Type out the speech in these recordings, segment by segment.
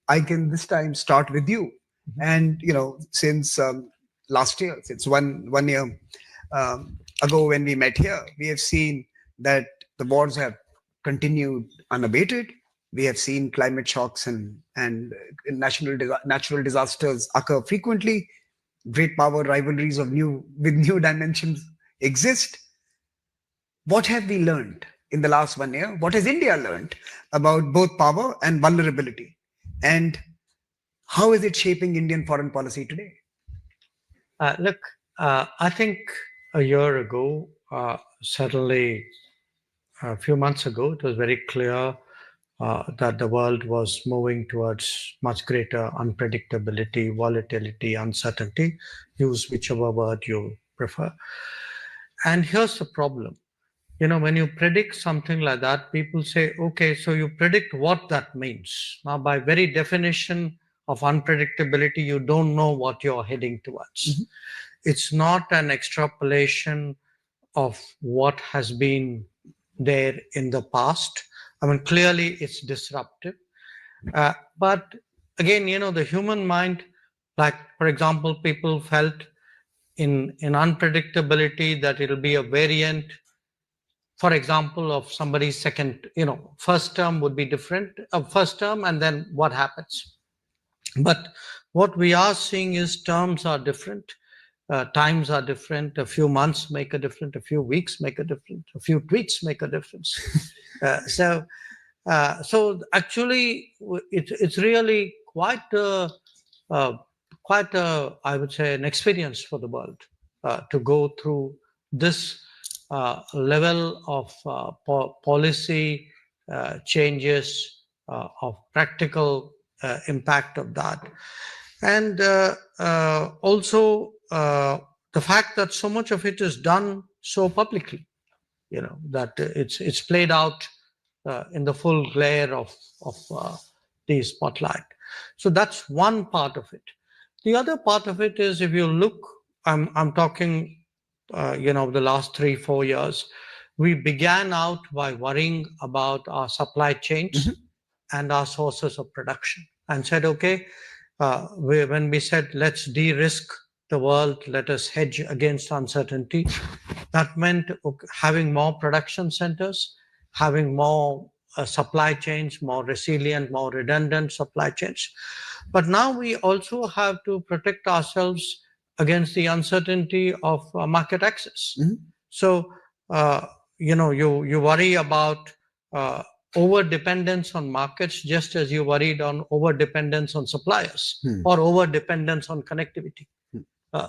I can this time start with you. And since last year, since one year ago when we met here, we have seen that the wars have continued unabated. We have seen climate shocks and natural disasters occur frequently. Great power rivalries with new dimensions exist. What have we learned in the last 1 year? What has India learned about both power and vulnerability? And how is it shaping Indian foreign policy today? Look, I think a year ago, certainly a few months ago, it was very clear that the world was moving towards much greater unpredictability, volatility, uncertainty. Use whichever word you prefer. And here's the problem. When you predict something like that, people say, okay, so you predict what that means. Now, by very definition of unpredictability, you don't know what you're heading towards. Mm-hmm. It's not an extrapolation of what has been there in the past. I mean, clearly it's disruptive. But again, the human mind, like, for example, people felt in unpredictability that it'll be a variant, for example, of somebody's second, first term would be different, first term, and then what happens. But what we are seeing is terms are different, times are different, a few months make a difference, a few weeks make a difference, a few tweets make a difference. So actually, it's really quite a, I would say, an experience for the world to go through this level of policy changes, of practical impact of that. And also the fact that so much of it is done so publicly, that it's played out in the full glare of the spotlight. So that's one part of it. The other part of it is, if you look, I'm talking the last 3-4 years, we began out by worrying about our supply chains and our sources of production, and said, okay, when we said, let's de-risk the world, let us hedge against uncertainty, that meant having more production centers, having more supply chains, more resilient, more redundant supply chains. But now we also have to protect ourselves against the uncertainty of market access. Mm-hmm. So, you worry about over-dependence on markets, just as you worried on over-dependence on suppliers or over-dependence on connectivity.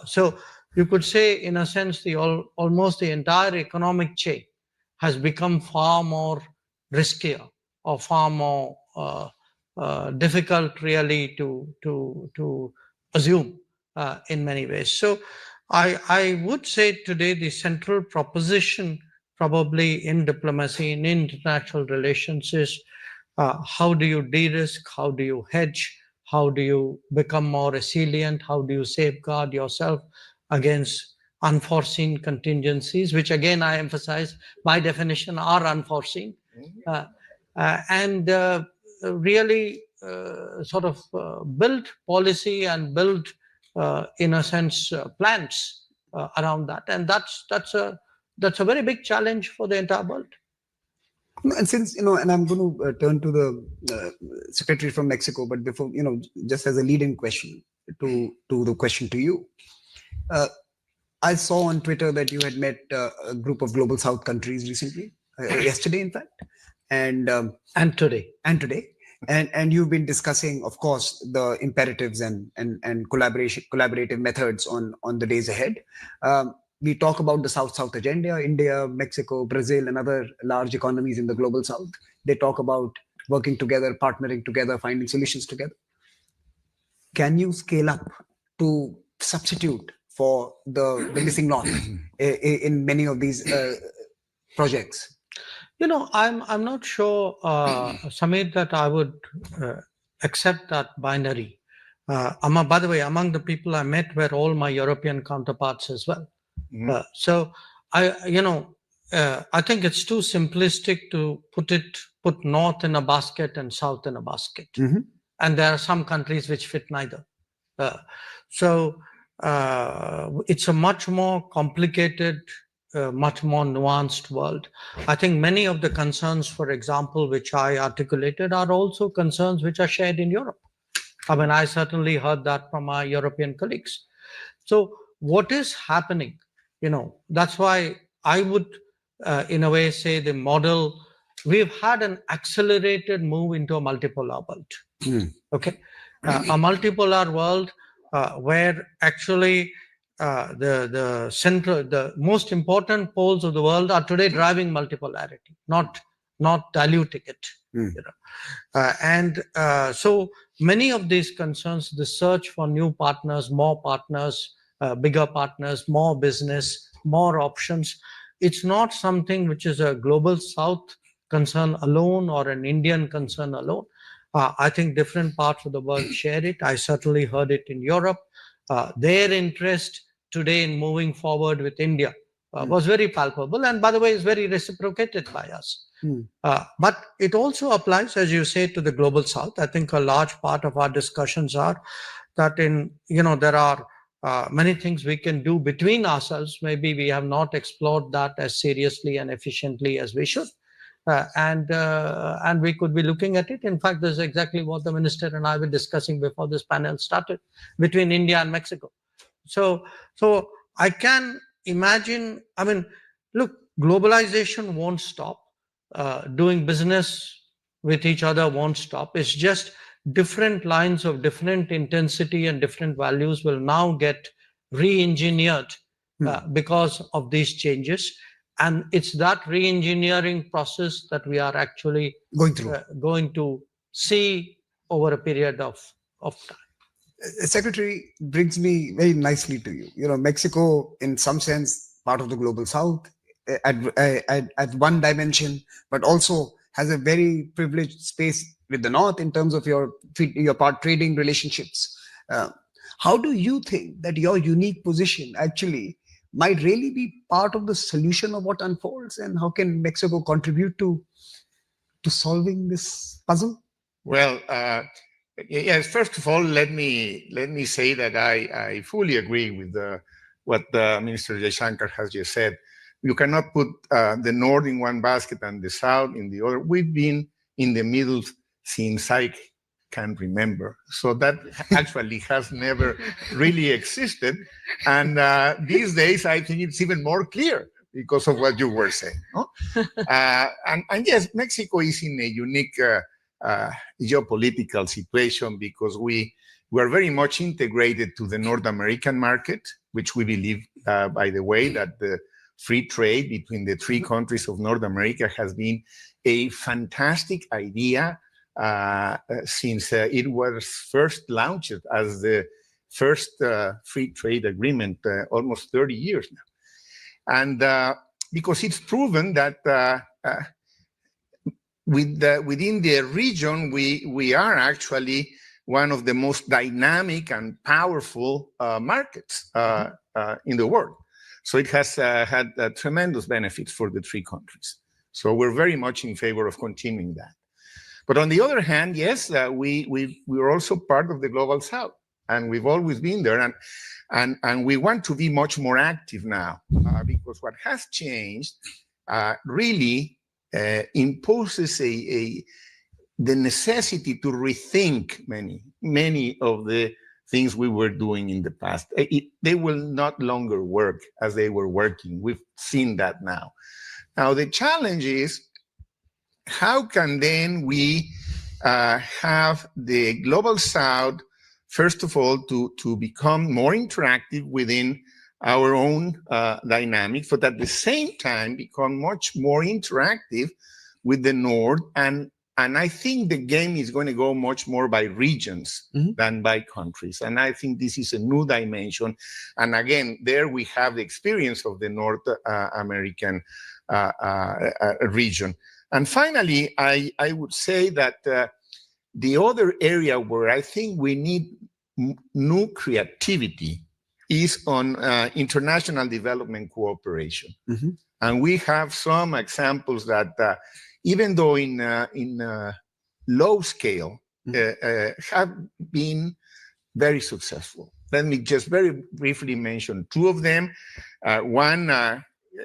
So you could say, in a sense, almost the entire economic chain has become far more riskier or far more difficult really to assume in many ways. So I would say today the central proposition probably in diplomacy, in international relations, is how do you de-risk, how do you hedge, how do you become more resilient, how do you safeguard yourself against unforeseen contingencies, which again I emphasize by definition are unforeseen, and really sort of build policy and build in a sense plans around that. And that's a very big challenge for the entire world. And since, and I'm going to turn to the secretary from Mexico, but before, just as a lead-in question to the question to you, I saw on Twitter that you had met a group of Global South countries recently, yesterday, in fact, and today. And you've been discussing, of course, the imperatives and collaborative methods on the days ahead. We talk about the South-South agenda, India, Mexico, Brazil, and other large economies in the global South. They talk about working together, partnering together, finding solutions together. Can you scale up to substitute for the missing knot in many of these projects? I'm not sure, Samir, that I would accept that binary. By the way, among the people I met were all my European counterparts as well. Mm-hmm. So I think it's too simplistic to put North in a basket and South in a basket. Mm-hmm. and there are some countries which fit neither. So it's a much more complicated, much more nuanced world. I think many of the concerns, for example, which I articulated, are also concerns which are shared in Europe. I mean, I certainly heard that from our European colleagues. So what is happening? That's why I would, in a way, say the model, we've had an accelerated move into a multipolar world. Okay. A multipolar world where actually the most important poles of the world are today driving multipolarity, not diluting it. And so many of these concerns, the search for new partners, more partners, bigger partners, more business, more options, it's not something which is a global South concern alone or an Indian concern alone. I think different parts of the world share it. I certainly heard it in Europe. Their interest today in moving forward with India was very palpable, and by the way, is very reciprocated by us. But it also applies, as you say, to the global South. I think a large part of our discussions are that there are many things we can do between ourselves. Maybe we have not explored that as seriously and efficiently as we should. And we could be looking at it. In fact, this is exactly what the minister and I were discussing before this panel started, between India and Mexico. So I can imagine, I mean, look, globalization won't stop. Doing business with each other won't stop. It's just different lines of different intensity and different values will now get re-engineered because of these changes. And it's that re-engineering process that we are actually going to see over a period of time. Secretary, brings me very nicely to you. Mexico, in some sense, part of the global South at one dimension, but also has a very privileged space with the North in terms of your part trading relationships. How do you think that your unique position actually might really be part of the solution of what unfolds, and how can Mexico contribute to solving this puzzle? Well, yes. First of all, let me say that I fully agree with what Minister Jaishankar has just said. You cannot put the North in one basket and the South in the other. We've been in the middle since I can remember. So that actually has never really existed. And these days, I think it's even more clear because of what you were saying. No? And yes, Mexico is in a unique geopolitical situation because we are very much integrated to the North American market, which we believe, by the way, that the free trade between the three countries of North America has been a fantastic idea since it was first launched as the first free trade agreement almost 30 years now. And because it's proven that within the region, we are actually one of the most dynamic and powerful markets in the world. So it has had tremendous benefits for the three countries. So we're very much in favor of continuing that. But on the other hand, yes, we're also part of the global South, and we've always been there, and we want to be much more active now because what has changed really imposes the necessity to rethink many of the things we were doing in the past. They will not longer work as they were working. We've seen that now. Now, the challenge is, how can then we have the global South, first of all, to become more interactive within our own dynamics, but at the same time become much more interactive with the North. And I think the game is going to go much more by regions than by countries. And I think this is a new dimension. And again, there we have the experience of the North American region. And finally, I would say that the other area where I think we need new creativity is on international development cooperation. And we have some examples that even though in low scale, have been very successful. Let me just very briefly mention two of them. One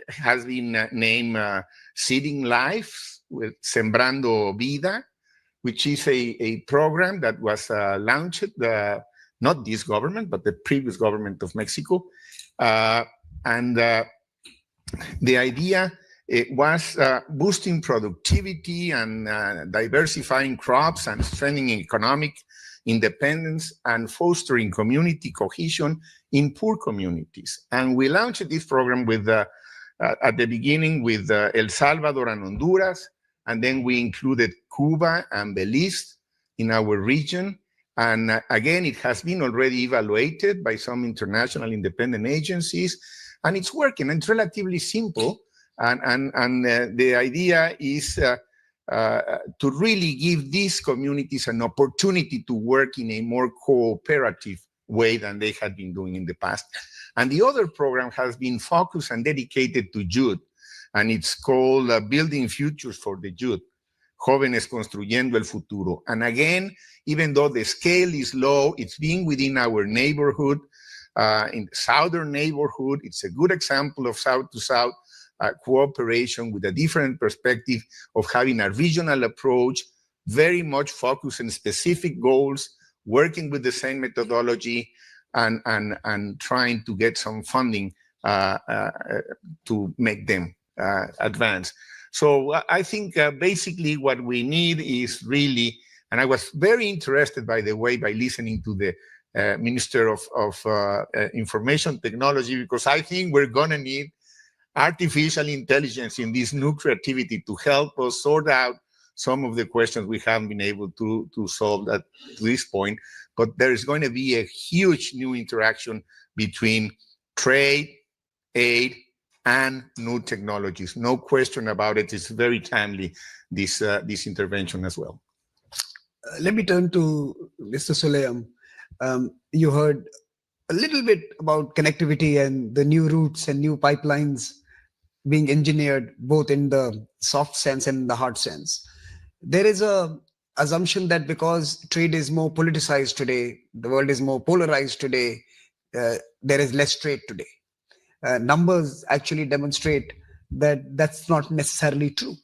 has been named Seeding Lives with Sembrando Vida, which is a program that was launched, not this government, but the previous government of Mexico. And the idea was boosting productivity and diversifying crops and strengthening economic independence and fostering community cohesion in poor communities. And we launched this program with at the beginning with El Salvador and Honduras, and then we included Cuba and Belize in our region. And again, it has been already evaluated by some international independent agencies, and it's working. And it's relatively simple. And the idea is to really give these communities an opportunity to work in a more cooperative way than they had been doing in the past. And the other program has been focused and dedicated to youth, and it's called Building Futures for the Youth, Jóvenes Construyendo el Futuro. And again, even though the scale is low, it's being within our neighborhood, in the southern neighborhood. It's a good example of south-to-south cooperation with a different perspective of having a regional approach, very much focused on specific goals, working with the same methodology, and trying to get some funding to make them advance. So I think basically what we need is really, and I was very interested, by the way, by listening to the Minister of Information Technology, because I think we're going to need artificial intelligence in this new creativity to help us sort out some of the questions we haven't been able to solve at this point. But there is going to be a huge new interaction between trade, aid, and new technologies. No question about it. It's very timely, this intervention as well. Let me turn to Mr. Sulayam. You heard a little bit about connectivity and the new routes and new pipelines being engineered, both in the soft sense and the hard sense. There is a assumption that because trade is more politicized today, the world is more polarized today, there is less trade today. Numbers actually demonstrate that that's not necessarily true.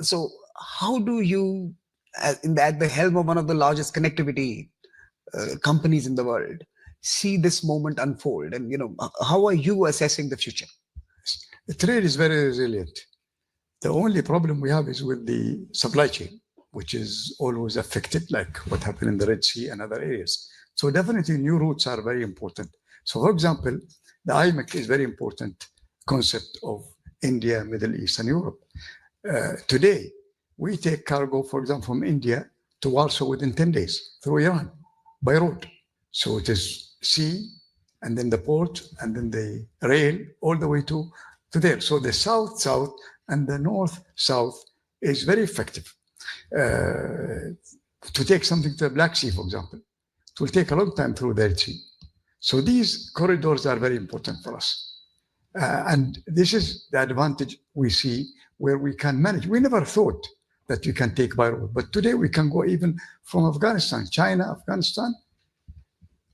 So how do you, at the helm of one of the largest connectivity companies in the world, see this moment unfold? And how are you assessing the future? The trade is very resilient. The only problem we have is with the supply chain, which is always affected, like what happened in the Red Sea and other areas. So definitely new routes are very important. So for example, the IMEC is very important concept of India, Middle East, and Europe. Today, we take cargo, for example, from India to Warsaw within 10 days through Iran by road. So it is sea, and then the port, and then the rail, all the way to there. So the south-south and the north-south is very effective. To take something to the Black Sea, for example, it will take a long time through the Red Sea. So these corridors are very important for us. And this is the advantage we see where we can manage. We never thought that you can take by road, but today we can go even from Afghanistan, China, Afghanistan,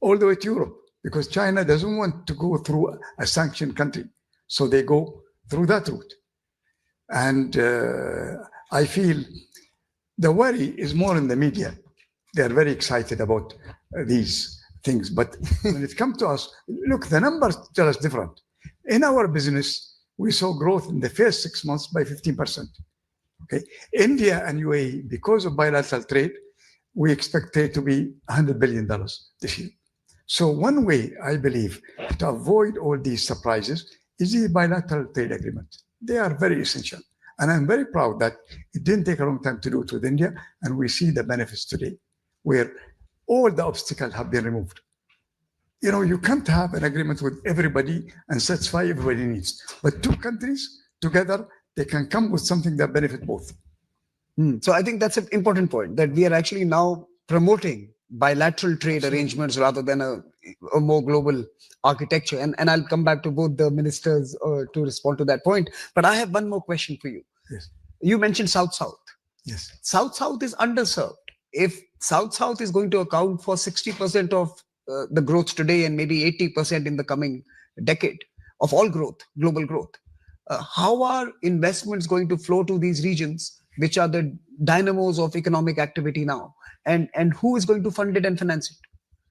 all the way to Europe, because China doesn't want to go through a sanctioned country. So they go through that route. And I feel the worry is more in the media. They're very excited about these things. But when it comes to us, look, the numbers tell us different. In our business, we saw growth in the first 6 months by 15%. Okay, India and UAE, because of bilateral trade, we expect trade to be $100 billion this year. So one way, I believe, to avoid all these surprises is the bilateral trade agreement. They are very essential. And I'm very proud that it didn't take a long time to do it with India, and we see the benefits today, where all the obstacles have been removed. You can't have an agreement with everybody and satisfy everybody's needs. But two countries together, they can come with something that benefits both. So I think that's an important point, that we are actually now promoting bilateral trade arrangements rather than a more global architecture. And I'll come back to both the ministers to respond to that point. But I have one more question for you. Yes. You mentioned South-South. Yes. South-South is underserved. If South-South is going to account for 60% of the growth today and maybe 80% in the coming decade of all growth, global growth. How are investments going to flow to these regions, which are the dynamos of economic activity now? And who is going to fund it and finance it?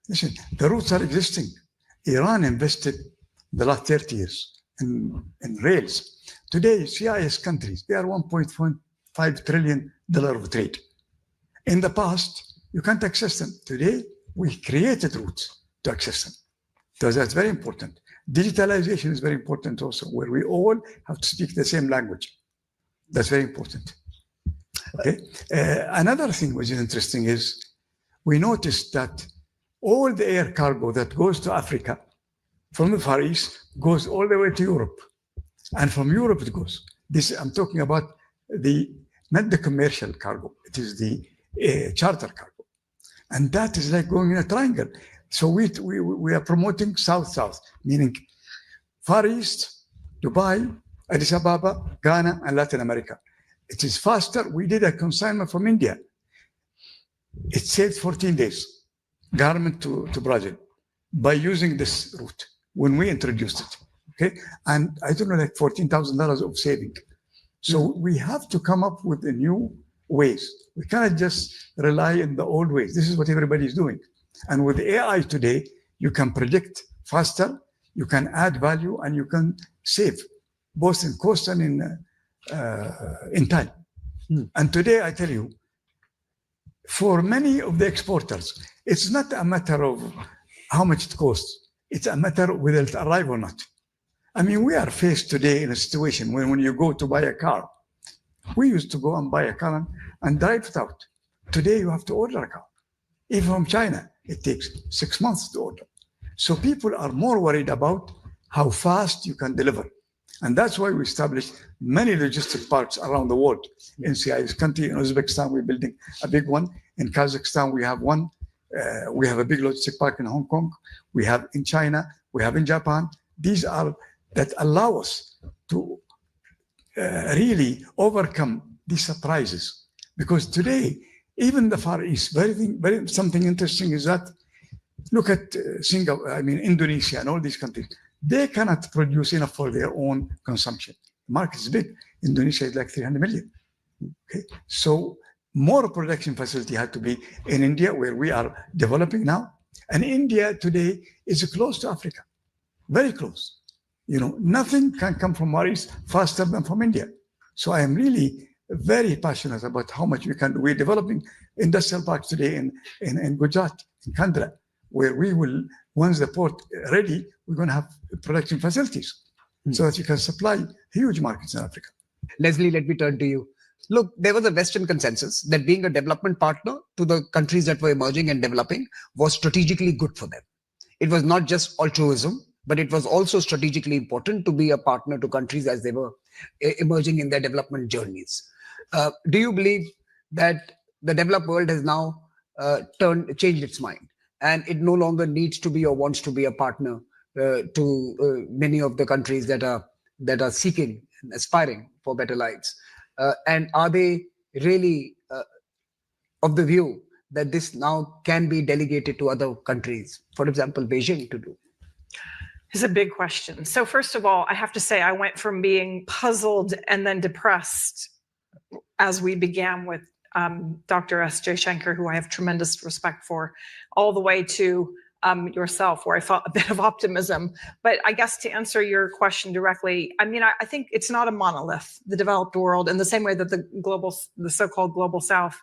Listen, the roots are existing. Iran invested the last 30 years in rails. Today, CIS countries, they are $1.5 trillion of trade. In the past, you can't access them. Today, we created routes to access them. So that's very important. Digitalization is very important also, where we all have to speak the same language. That's very important. Okay. Another thing which is interesting is we noticed that all the air cargo that goes to Africa from the Far East goes all the way to Europe. And from Europe it goes. This, I'm talking about not the commercial cargo, it is the charter cargo. And that is like going in a triangle. So we are promoting South-South, meaning Far East, Dubai, Addis Ababa, Ghana, and Latin America. It is faster. We did a consignment from India. It saved 14 days, garment to Brazil, by using this route when we introduced it. Okay, and I don't know, like $14,000 of saving. So we have to come up with the new ways. We cannot just rely on the old ways. This is what everybody is doing. And with AI today, you can predict faster, you can add value, and you can save both in cost and in time. And today, I tell you, for many of the exporters, it's not a matter of how much it costs. It's a matter of whether it arrives or not. I mean, we are faced today in a situation when you go to buy a car, we used to go and buy a car and drive it out. Today, you have to order a car. Even from China, it takes 6 months to order. So people are more worried about how fast you can deliver. And that's why we established many logistic parks around the world. In CIS country, in Uzbekistan, we're building a big one. In Kazakhstan, we have one. We have a big logistic park in Hong Kong. We have in China. We have in Japan. These are that allow us to really overcome these surprises. Because today, even the Far East, something interesting is that, look at Singapore, I mean, Indonesia and all these countries. They cannot produce enough for their own consumption. The market is big. Indonesia is like 300 million. Okay, so more production facility had to be in India, where we are developing now. And India today is close to Africa, very close. You know, nothing can come from Far East faster than from India. So I am really very passionate about how much we can do. We're developing industrial parks today in Gujarat, in Kandra, where we will, once the port ready, we're going to have production facilities so that you can supply huge markets in Africa. Leslie, let me turn to you. Look, there was a Western consensus that being a development partner to the countries that were emerging and developing was strategically good for them. It was not just altruism, but it was also strategically important to be a partner to countries as they were emerging in their development journeys. Do you believe that the developed world has now changed its mind, and it no longer needs to be or wants to be a partner to many of the countries that are seeking and aspiring for better lives? And are they really of the view that this now can be delegated to other countries, for example, Beijing, to do? It's a big question. So first of all, I have to say I went from being puzzled and then depressed as we began with Dr. S. Jaishankar, who I have tremendous respect for, all the way to yourself, where I felt a bit of optimism. But I guess to answer your question directly, I mean, I think it's not a monolith, the developed world, in the same way that the so-called global South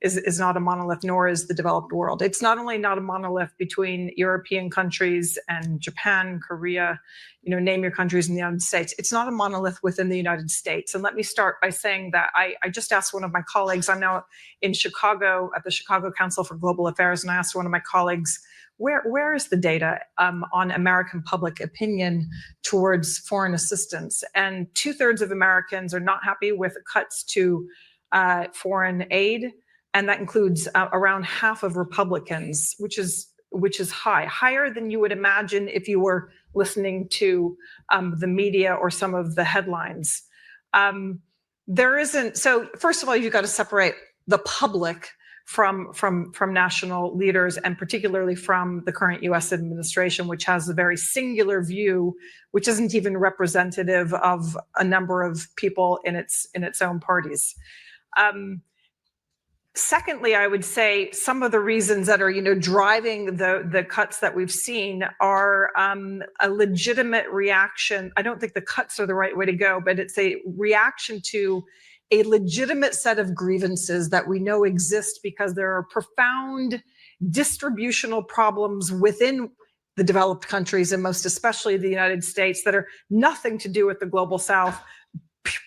is not a monolith, nor is the developed world. It's not only not a monolith between European countries and Japan, Korea, you know, name your countries in the United States. It's not a monolith within the United States. And let me start by saying that I just asked one of my colleagues, I'm now in Chicago at the Chicago Council for Global Affairs, and I asked one of my colleagues, where is the data on American public opinion towards foreign assistance? And 2/3 of Americans are not happy with cuts to foreign aid. And that includes around half of Republicans, which is higher than you would imagine if you were listening to the media or some of the headlines. So first of all, you've got to separate the public from national leaders, and particularly from the current U.S. administration, which has a very singular view, which isn't even representative of a number of people in its own parties. Secondly, I would say some of the reasons that are, driving the cuts that we've seen are a legitimate reaction. I don't think the cuts are the right way to go, but it's a reaction to a legitimate set of grievances that we know exist because there are profound distributional problems within the developed countries, and most especially the United States, that are nothing to do with the global South,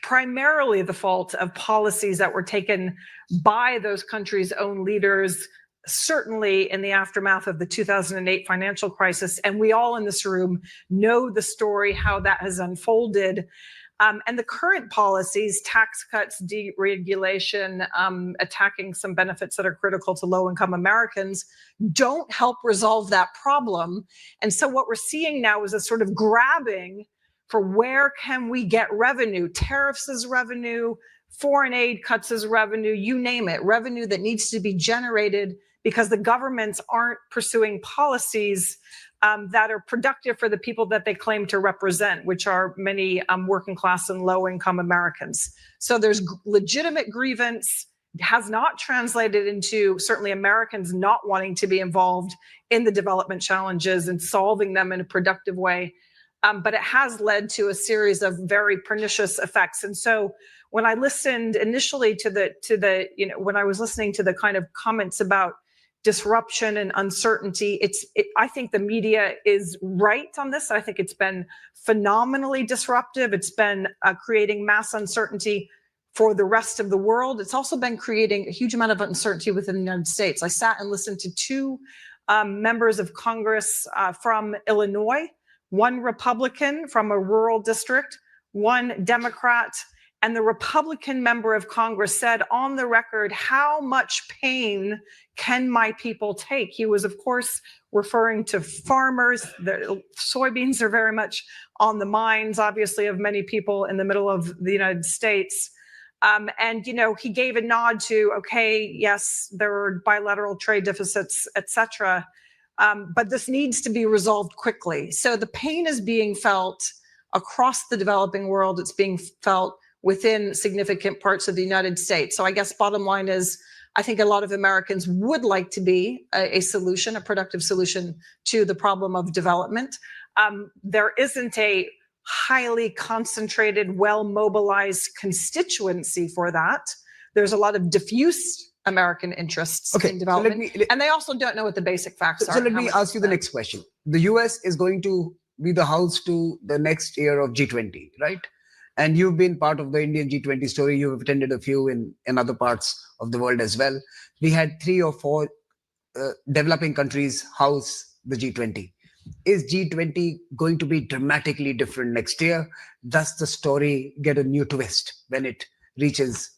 primarily the fault of policies that were taken by those countries' own leaders, certainly in the aftermath of the 2008 financial crisis. And we all in this room know the story, how that has unfolded. And the current policies, tax cuts, deregulation, attacking some benefits that are critical to low-income Americans, don't help resolve that problem. And so what we're seeing now is a sort of grabbing for where can we get revenue, tariffs as revenue, foreign aid cuts as revenue, you name it, revenue that needs to be generated because the governments aren't pursuing policies that are productive for the people that they claim to represent, which are many working class and low income Americans. So there's legitimate grievance, has not translated into certainly Americans not wanting to be involved in the development challenges and solving them in a productive way. But it has led to a series of very pernicious effects. And so when I listened initially when I was listening to the kind of comments about disruption and uncertainty, I think the media is right on this. I think it's been phenomenally disruptive. It's been creating mass uncertainty for the rest of the world. It's also been creating a huge amount of uncertainty within the United States. I sat and listened to two members of Congress from Illinois, one Republican from a rural district, one Democrat. And the Republican member of Congress said on the record, how much pain can my people take? He was, of course, referring to farmers. The soybeans are very much on the minds, obviously, of many people in the middle of the United States. And, he gave a nod to, okay, yes, there are bilateral trade deficits, et cetera. But this needs to be resolved quickly. So the pain is being felt across the developing world. It's being felt within significant parts of the United States. So I guess bottom line is, I think a lot of Americans would like to be a solution, a productive solution to the problem of development. There isn't a highly concentrated, well-mobilized constituency for that. There's a lot of diffuse American interests in development, and they also don't know what the basic facts are. So let me ask you the next question. The US is going to be the house to the next year of G20, right? And you've been part of the Indian G20 story. You've attended a few in other parts of the world as well. We had 3 or 4 developing countries house the G20. Is G20 going to be dramatically different next year? Does the story get a new twist when it reaches?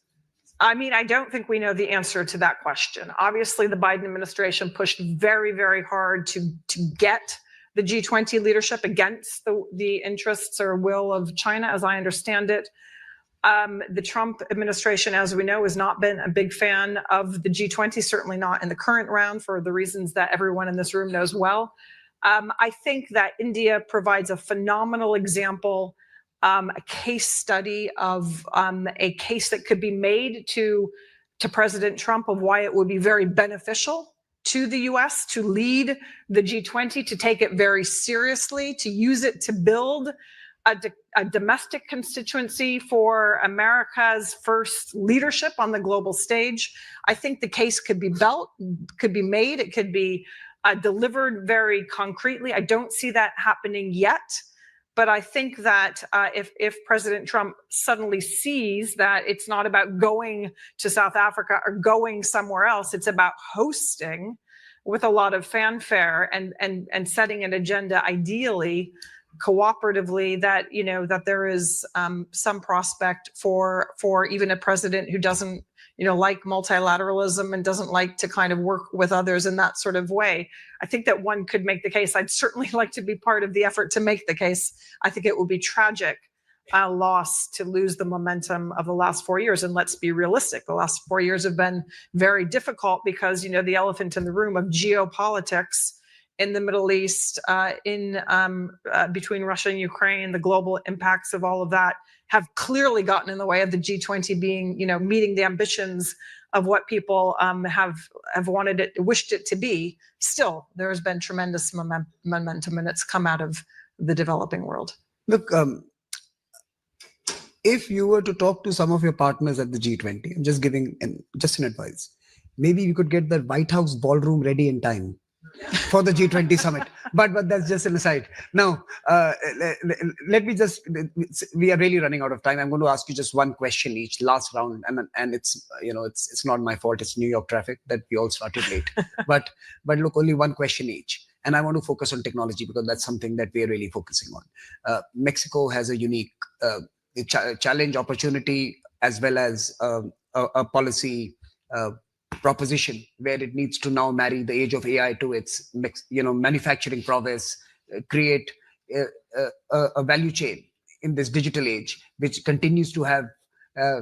I mean, I don't think we know the answer to that question. Obviously, the Biden administration pushed very, very hard to get the G20 leadership against the interests or will of China, as I understand it. The Trump administration, as we know, has not been a big fan of the G20, certainly not in the current round for the reasons that everyone in this room knows well. I think that India provides a phenomenal example, a case study of a case that could be made to President Trump of why it would be very beneficial to the US to lead the G20, to take it very seriously, to use it to build a domestic constituency for America's first leadership on the global stage. I think the case could be made, it could be delivered very concretely. I don't see that happening yet. But I think that if President Trump suddenly sees that it's not about going to South Africa or going somewhere else, it's about hosting with a lot of fanfare and setting an agenda, ideally cooperatively, that that there is some prospect for even a president who doesn't like multilateralism and doesn't like to kind of work with others in that sort of way. I think that one could make the case. I'd certainly like to be part of the effort to make the case. I think it would be tragic loss to lose the momentum of the last 4 years. And let's be realistic, the last 4 years have been very difficult because, the elephant in the room of geopolitics in the Middle East, between Russia and Ukraine, the global impacts of all of that have clearly gotten in the way of the G20 being, meeting the ambitions of what people have wanted wished it to be. Still, there has been tremendous momentum, and it's come out of the developing world. Look, if you were to talk to some of your partners at the G20, I'm just giving just an advice. Maybe you could get the White House ballroom ready in time for the G20 summit. But that's just an aside. Now, let me just, we are really running out of time. I'm going to ask you just one question each, last round. And it's, it's not my fault. It's New York traffic that we all started late. but look, only one question each. And I want to focus on technology because that's something that we are really focusing on. Mexico has a unique challenge, opportunity, as well as a policy proposition where it needs to now marry the age of AI to its manufacturing prowess, create a value chain in this digital age, which continues to have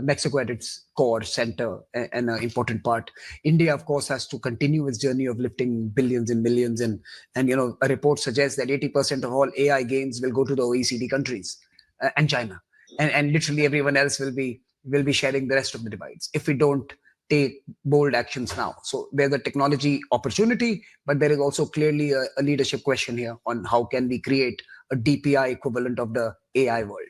Mexico at its core center and an important part. India, of course, has to continue its journey of lifting billions and millions, and a report suggests that 80% of all AI gains will go to the OECD countries and China, and literally everyone else will be sharing the rest of the divides if we don't take bold actions now. So there's a technology opportunity, but there is also clearly a leadership question here on how can we create a DPI equivalent of the AI world.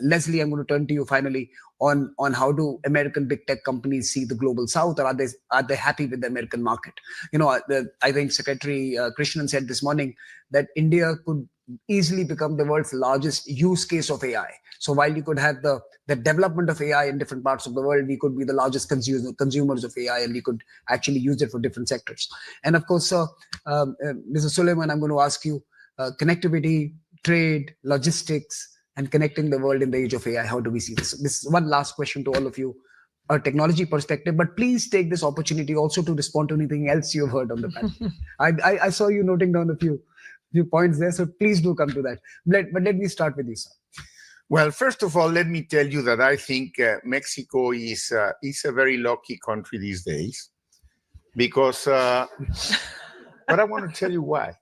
Leslie, I'm going to turn to you finally on how do American big tech companies see the global South, or are they happy with the American market? I think Secretary Krishnan said this morning that India could easily become the world's largest use case of AI. So while you could have the development of AI in different parts of the world, we could be the largest consumers of AI, and we could actually use it for different sectors. And of course, Mr. Suleiman, I'm going to ask you, connectivity, trade, logistics, and connecting the world in the age of AI. How do we see this? This is one last question to all of you, a technology perspective, but please take this opportunity also to respond to anything else you've heard on the panel. I saw you noting down a few points there, so please do come to that. But let me start with you, sir. Well, first of all, let me tell you that I think Mexico is a very lucky country these days, because, but I want to tell you why.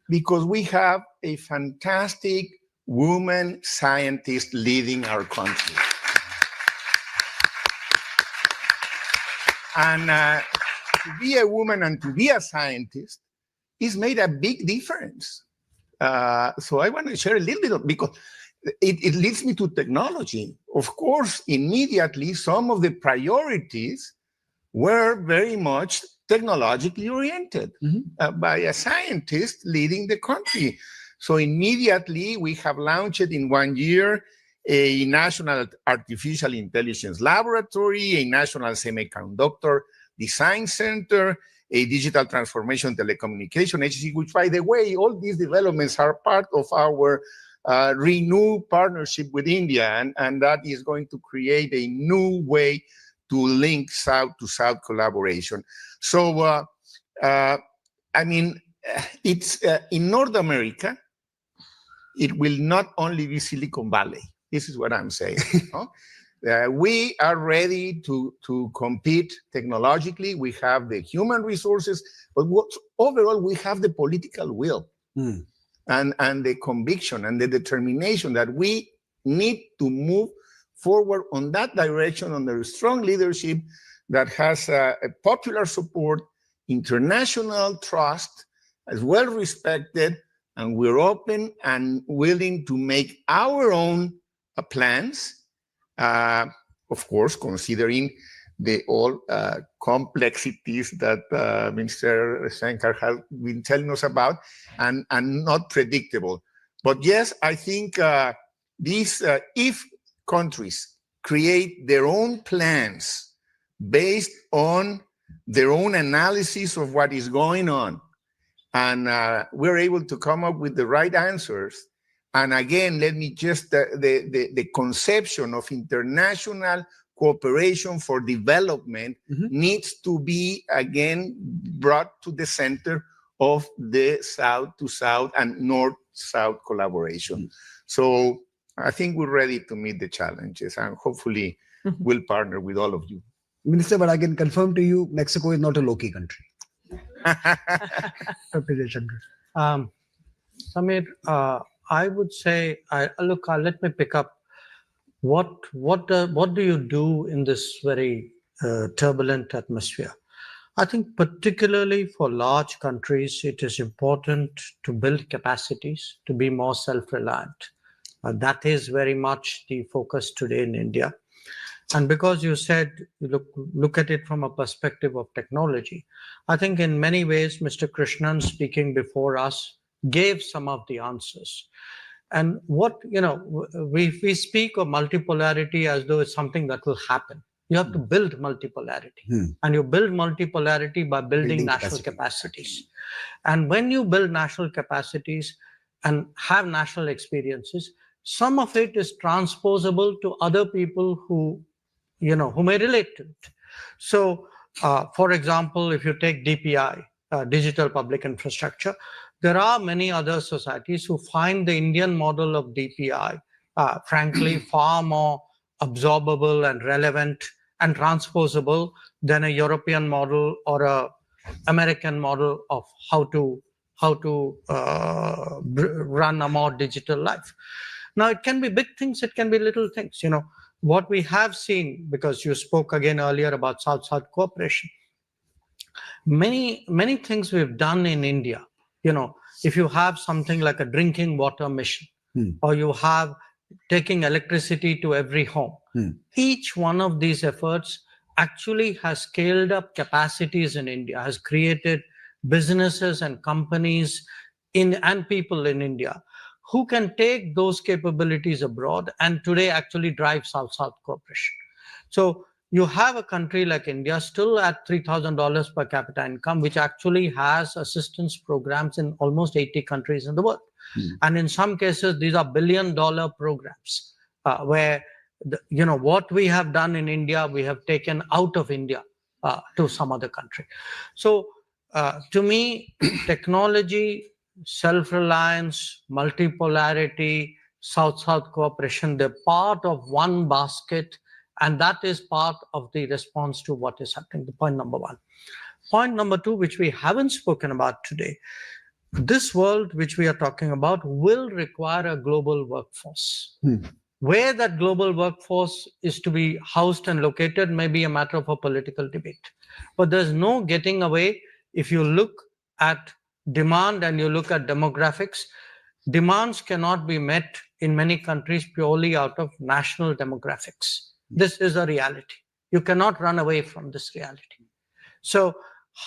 Because we have a fantastic woman scientist leading our country. And to be a woman and to be a scientist is made a big difference. So I want to share a little bit, because it leads me to technology. Of course, immediately, some of the priorities were very much technologically oriented by a scientist leading the country. So immediately, we have launched in 1 year a national artificial intelligence laboratory, a national semiconductor design center, a digital transformation telecommunication agency, which, by the way, all these developments are part of our renewed partnership with India, and that is going to create a new way to link South-to-South collaboration. So, I mean, it's in North America, it will not only be Silicon Valley. This is what I'm saying. We are ready to compete technologically. We have the human resources, but overall, we have the political will and the conviction and the determination that we need to move forward on that direction under strong leadership that has a popular support, international trust, as well respected, and we're open and willing to make our own plans, of course, considering the all complexities that Mr. Jaishankar has been telling us about, and not predictable. But yes, I think if countries create their own plans based on their own analysis of what is going on, and we're able to come up with the right answers. And again, let me just, the conception of international cooperation for development needs to be, again, brought to the center of the South-to-South and North-South collaboration. So I think we're ready to meet the challenges, and hopefully Mhm. we'll partner with all of you. Minister, but I can confirm to you, Mexico is not a low-key country. Dr. Jaishankar. Samir, I would say, look, let me pick up. What do you do in this very turbulent atmosphere? I think particularly for large countries, it is important to build capacities, to be more self-reliant. That is very much the focus today in India. And because you said, look at it from a perspective of technology, I think in many ways, Mr. Krishnan speaking before us gave some of the answers. And what, we speak of multipolarity as though it's something that will happen. You have to build multipolarity. And you build multipolarity by building national capacities. And when you build national capacities and have national experiences, some of it is transposable to other people who may relate to it. So, for example, if you take DPI, digital public infrastructure, there are many other societies who find the Indian model of DPI, frankly, far more absorbable and relevant and transposable than a European model or a American model of how to run a more digital life. Now, it can be big things, it can be little things. What we have seen, because you spoke again earlier about South-South cooperation, many things we've done in India. If you have something like a drinking water mission, or you have taking electricity to every home, each one of these efforts actually has scaled up capacities in India, has created businesses and companies and people in India who can take those capabilities abroad and today actually drive South-South cooperation. So you have a country like India still at $3,000 per capita income, which actually has assistance programs in almost 80 countries in the world. And in some cases, these are billion-dollar programs where, what we have done in India, we have taken out of India to some other country. So to me, technology, self-reliance, multipolarity, South-South cooperation, they're part of one basket, and that is part of the response to what is happening. The point number one. Point number two, which we haven't spoken about today, this world which we are talking about will require a global workforce. Where that global workforce is to be housed and located may be a matter of a political debate. But there's no getting away. If you look at demand and you look at demographics, demands cannot be met in many countries purely out of national demographics. This is a reality. You cannot run away from this reality. So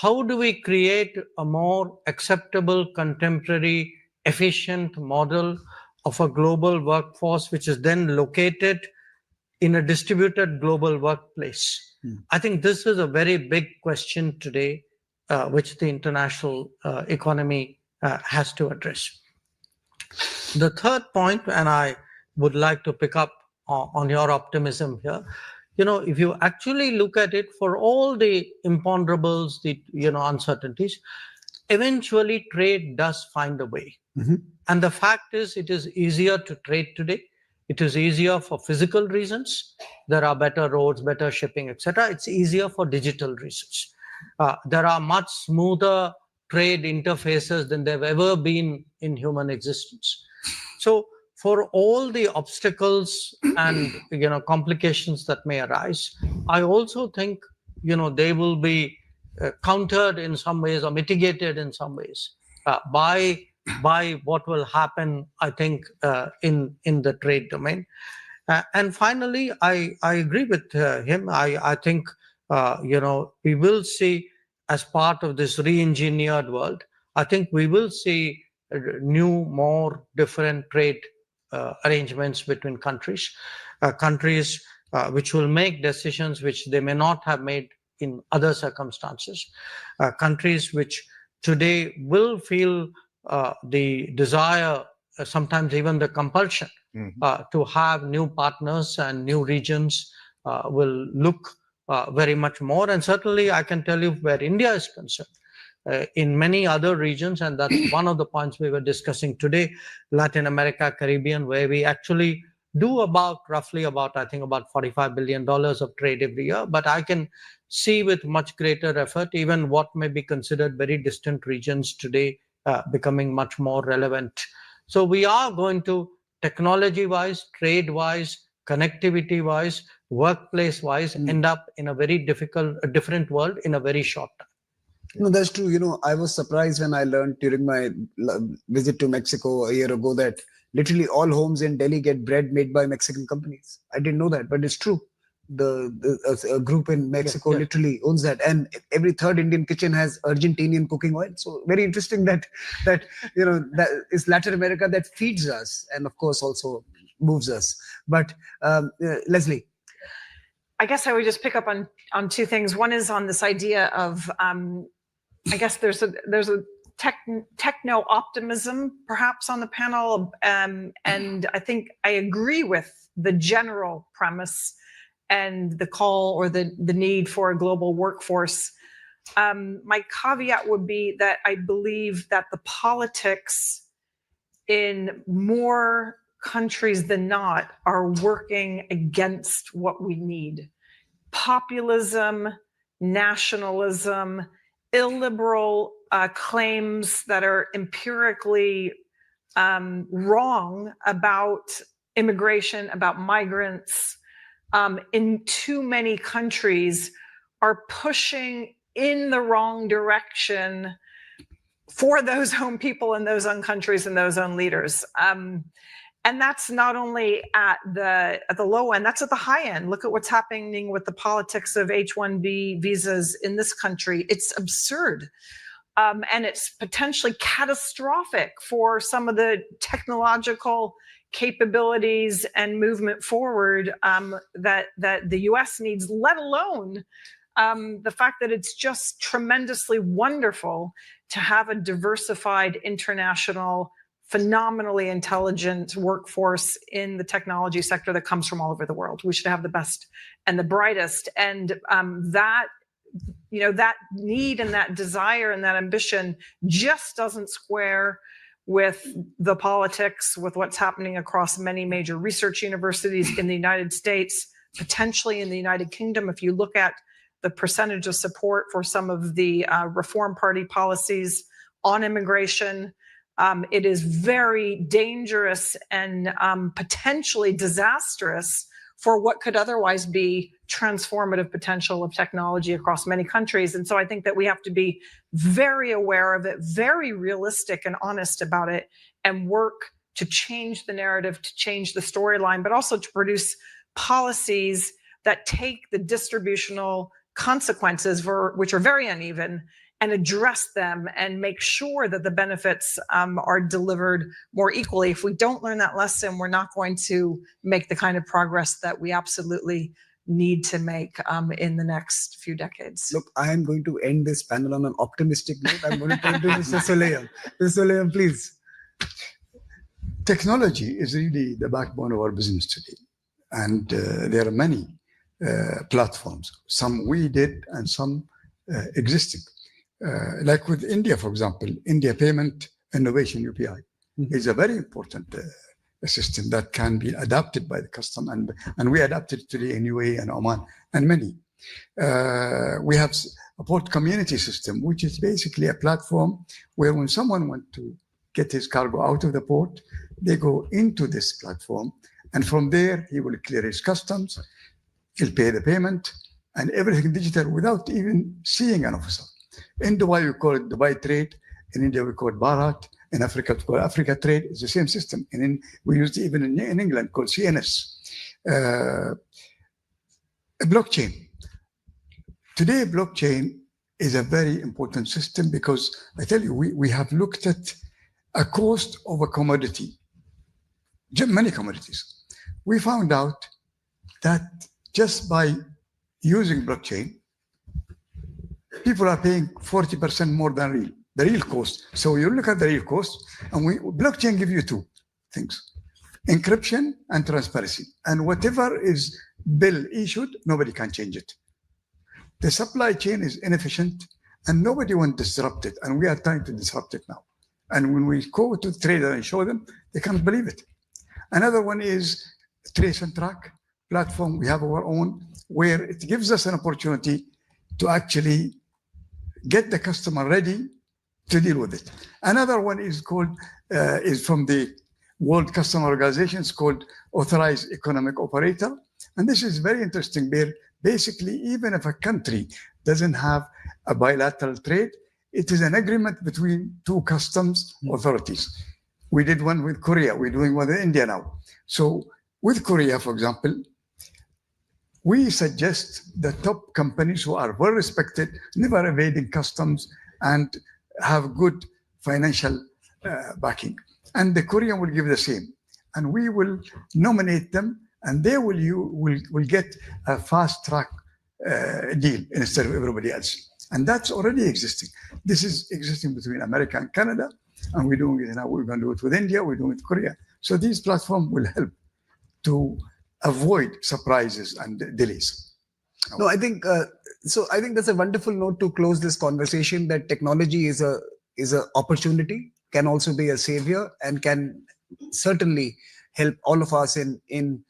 how do we create a more acceptable, contemporary, efficient model of a global workforce, which is then located in a distributed global workplace? I think this is a very big question today, which the international economy has to address. The third point, and I would like to pick up on your optimism here, if you actually look at it, for all the imponderables, the uncertainties, eventually trade does find a way. And the fact is, it is easier to trade today. It is easier for physical reasons. There are better roads, better shipping, etc. It's easier for digital reasons. There are much smoother trade interfaces than they've ever been in human existence. So for all the obstacles and complications that may arise, I also think they will be countered in some ways or mitigated in some ways by what will happen, I think, in the trade domain. And finally, I agree with him. I think we will see, as part of this re-engineered world, I think we will see new, more different trade arrangements between countries, which will make decisions which they may not have made in other circumstances, countries which today will feel the desire, sometimes even the compulsion, to have new partners and new regions will look very much more. And certainly I can tell you where India is concerned, in many other regions, and that's one of the points we were discussing today, Latin America, Caribbean, where we actually do roughly about, I think, about $45 billion of trade every year. But I can see with much greater effort, even what may be considered very distant regions today becoming much more relevant. So we are going to, technology-wise, trade-wise, connectivity-wise, workplace-wise, end up in a very different world in a very short time. No, that's true. I was surprised when I learned during my visit to Mexico a year ago that literally all homes in Delhi get bread made by Mexican companies. I didn't know that, but it's true. A group in Mexico Yes. literally owns that, and every third Indian kitchen has Argentinian cooking oil. So very interesting that that is Latin America that feeds us, and of course also moves us. But Leslie, I guess I would just pick up on two things. One is on this idea of I guess there's a techno optimism perhaps on the panel, and I think I agree with the general premise and the call or the need for a global workforce. My caveat would be that I believe that the politics in more countries than not are working against what we need. Populism, nationalism, illiberal claims that are empirically wrong about immigration, about migrants, in too many countries are pushing in the wrong direction for those own people in those own countries and those own leaders. And that's not only at the low end, that's at the high end. Look at what's happening with the politics of H-1B visas in this country. It's absurd. And it's potentially catastrophic for some of the technological capabilities and movement forward that the US needs, let alone the fact that it's just tremendously wonderful to have a diversified international, phenomenally intelligent workforce in the technology sector that comes from all over the world. We should have the best and the brightest. And that need and that desire and that ambition just doesn't square with the politics, with what's happening across many major research universities in the United States, potentially in the United Kingdom. If you look at the percentage of support for some of the Reform Party policies on immigration, it is very dangerous and potentially disastrous for what could otherwise be transformative potential of technology across many countries. And so I think that we have to be very aware of it, very realistic and honest about it, and work to change the narrative, to change the storyline, but also to produce policies that take the distributional consequences, which are very uneven, and address them and make sure that the benefits are delivered more equally. If we don't learn that lesson, we're not going to make the kind of progress that we absolutely need to make in the next few decades. Look, I am going to end this panel on an optimistic note. I'm going to turn to Mr. Soleiam. Mr. Soleiam, please. Technology is really the backbone of our business today. And there are many platforms, some we did and some existing. Like with India, for example, India Payment Innovation UPI is a very important system that can be adapted by the custom, and we adapted it today in UAE and Oman and many. We have a port community system, which is basically a platform where when someone wants to get his cargo out of the port, they go into this platform, and from there he will clear his customs, he'll pay the payment, and everything digital without even seeing an officer. In Dubai, we call it Dubai Trade. In India, we call it Bharat. In Africa, we call it Africa Trade. It's the same system. And we used it even in England, called CNS. Blockchain. Today, blockchain is a very important system because I tell you, we have looked at a cost of a commodity, many commodities. We found out that just by using blockchain, people are paying 40% more than the real cost. So you look at the real cost, and blockchain give you two things: encryption and transparency. And whatever is bill issued, nobody can change it. The supply chain is inefficient, and nobody wants to disrupt it. And we are trying to disrupt it now. And when we go to the trader and show them, they can't believe it. Another one is trace and track platform. We have our own, where it gives us an opportunity to actually get the customer ready to deal with it. Another one is called, is from the World Customer Organization. It's called Authorized Economic Operator. And this is very interesting. Basically, even if a country doesn't have a bilateral trade, it is an agreement between two customs authorities. We did one with Korea. We're doing one with India now. So with Korea, for example, we suggest the top companies who are well respected, never evading customs, and have good financial backing. And the Korean will give the same. And we will nominate them, and they will get a fast track deal instead of everybody else. And that's already existing. This is existing between America and Canada, and we're doing it now. We're going to do it with India, we're doing it with Korea. So these platforms will help to avoid surprises and delays. No, I think so. I think that's a wonderful note to close this conversation. That technology is a opportunity, can also be a savior, and can certainly help all of us in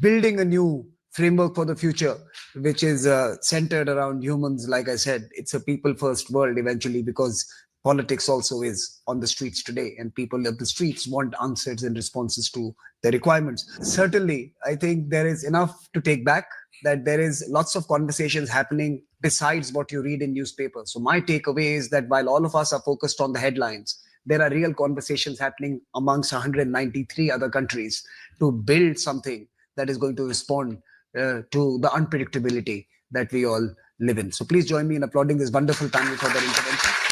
building a new framework for the future, which is centered around humans. Like I said, it's a people-first world eventually, because politics also is on the streets today, and people of the streets want answers and responses to their requirements. Certainly, I think there is enough to take back, that there is lots of conversations happening besides what you read in newspapers. So my takeaway is that while all of us are focused on the headlines, there are real conversations happening amongst 193 other countries to build something that is going to respond to the unpredictability that we all live in. So please join me in applauding this wonderful panel for their intervention.